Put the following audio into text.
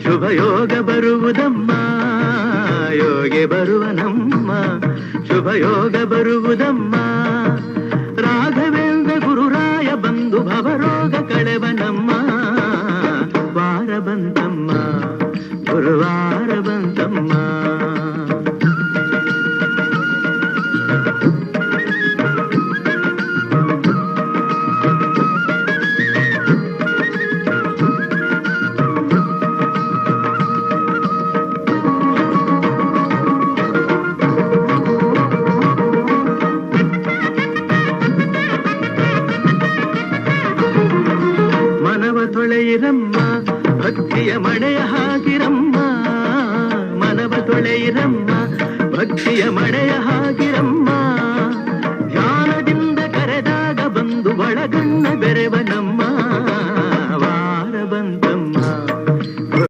ಶುಭ ಯೋಗ ಬರುವುದಮ್ಮ ಯೋಗಿ ಬರುವನಮ್ಮ ಶುಭ ಯೋಗ ಬರುವುದಮ್ಮ ರಾಘವೇಂದ್ರ ಗುರುರಾಯ ಬಂದು ಭವರೋಗ ಕಳೆವನಮ್ಮ ವಾರ ಬಂತಮ್ಮ ಗುರುವಾರ ಬಂತಮ್ಮ ತೊಳೆಯಿರಮ್ಮ ಭಕ್ತಿಯ ಮಳೆಯ ಹಾಕಿರಮ್ಮ ಮನವ ತೊಳೆಯಿರಮ್ಮ ಭಕ್ತಿಯ ಮಳೆಯ ಹಾಕಿರಮ್ಮ